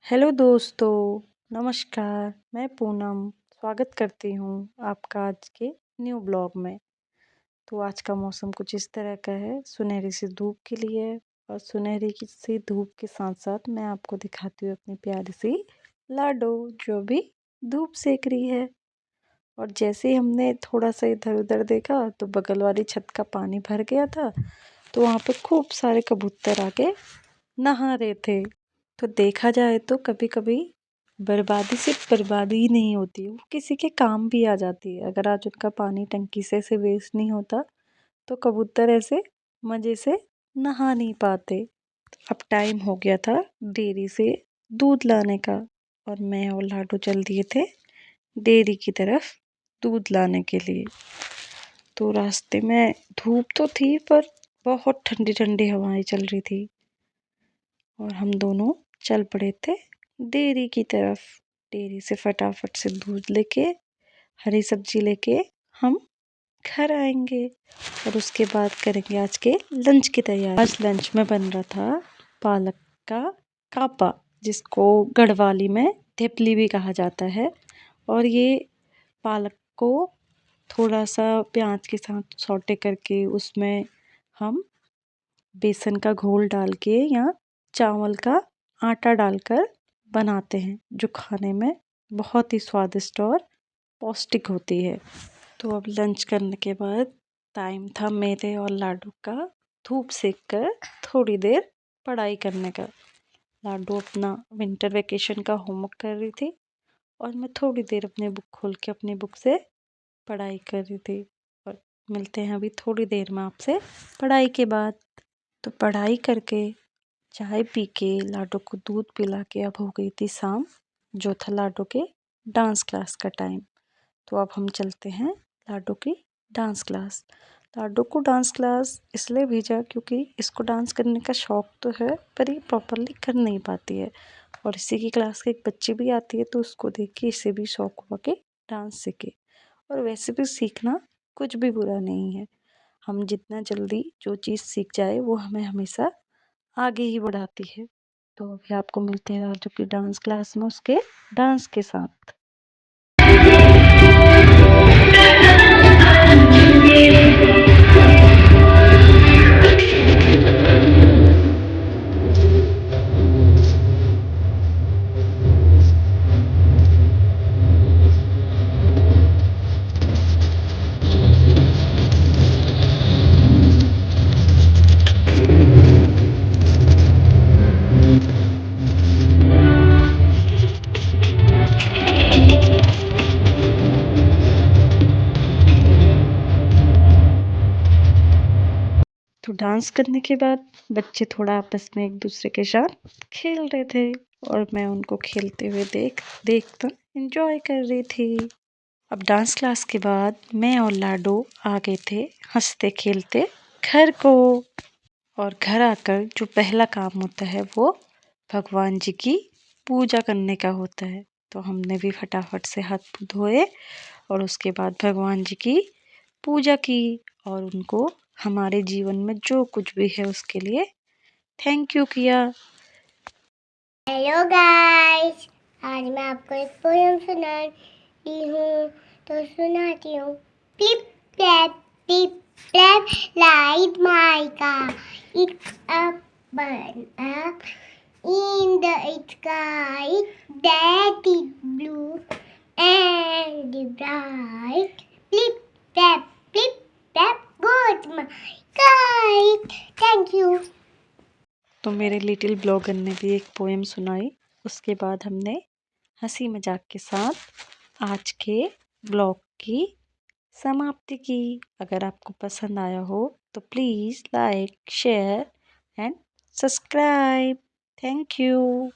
Hello दोस्तों, नमस्कार। मैं पूनम स्वागत करती हूँ आपका आज के न्यू ब्लॉग में। तो आज का मौसम कुछ इस तरह का है, सुनहरी सी धूप खिली है और सुनहरी की सी धूप के साथ साथ मैं आपको दिखाती हूँ अपनी प्यारी सी लाडो जो भी धूप सेक रही है। और जैसे ही हमने थोड़ा सा इधर उधर देखा तो बगल वाली छत का पानी भर गया था, तो वहाँ पे खूब सारे कबूतर आके नहा रहे थे। तो देखा जाए तो कभी कभी बर्बादी सिर्फ बर्बादी ही नहीं होती, वो किसी के काम भी आ जाती है। अगर आज उनका पानी टंकी से वेस्ट नहीं होता तो कबूतर ऐसे मज़े से नहा नहीं पाते। अब टाइम हो गया था डेयरी से दूध लाने का और मैं और लाडो चल दिए थे डेयरी की तरफ दूध लाने के लिए। तो रास्ते में धूप तो थी पर बहुत ठंडी ठंडी हवाएं चल रही थी और हम दोनों चल पड़े थे डेयरी की तरफ। डेयरी से फटाफट से दूध लेके हरी सब्जी लेके हम घर आएंगे और उसके बाद करेंगे आज के लंच की तैयारी। आज लंच में बन रहा था पालक का कापा, जिसको गढ़वाली में थेपली भी कहा जाता है। और ये पालक को थोड़ा सा प्याज के साथ सौटे करके उसमें हम बेसन का घोल डाल के या चावल का आटा डालकर बनाते हैं, जो खाने में बहुत ही स्वादिष्ट और पौष्टिक होती है। तो अब लंच करने के बाद टाइम था मेरे और लाडू का धूप सेक कर थोड़ी देर पढ़ाई करने का। लाडू अपना विंटर वेकेशन का होमवर्क कर रही थी और मैं थोड़ी देर अपनी बुक खोल के अपनी बुक से पढ़ाई कर रही थी। और मिलते हैं अभी थोड़ी देर में आपसे पढ़ाई के बाद। तो पढ़ाई करके चाय पी के लाडो को दूध पिला के अब हो गई थी शाम, जो था लाडो के डांस क्लास का टाइम। तो अब हम चलते हैं लाडो की डांस क्लास। लाडो को डांस क्लास इसलिए भेजा क्योंकि इसको डांस करने का शौक तो है पर ये प्रॉपरली कर नहीं पाती है। और इसी की क्लास की एक बच्ची भी आती है तो उसको देख के इसे भी शौक हुआ कि डांस सीखे। और वैसे भी सीखना कुछ भी बुरा नहीं है। हम जितना जल्दी जो चीज़ सीख जाए वो हमें हमेशा आगे ही बढ़ाती है। तो अभी आपको मिलते हैं राजू की डांस क्लास में उसके डांस के साथ। तो डांस करने के बाद बच्चे थोड़ा आपस में एक दूसरे के साथ खेल रहे थे और मैं उनको खेलते हुए देख देख कर एंजॉय कर रही थी। अब डांस क्लास के बाद मैं और लाडो आ गए थे हंसते खेलते घर को। और घर आकर जो पहला काम होता है वो भगवान जी की पूजा करने का होता है। तो हमने भी फटाफट से हाथ धोए और उसके बाद भगवान जी की पूजा की और उनको हमारे जीवन में जो कुछ भी है उसके लिए थैंक यू किया। हेलो गाइस, आज मैं आपको एक पोयम सुनाती हूँ। तो सुनाती हूँ। Tip tap light my car, it's up burn up in the sky that is blue and bright. Flip tap goes my kite. Thank you. तो मेरे लिटिल ब्लॉगर ने भी एक पोएम सुनाई। उसके बाद हमने हंसी मजाक के साथ आज के ब्लॉग की समाप्ति की। अगर आपको पसंद आया हो तो please like share and subscribe. Thank you.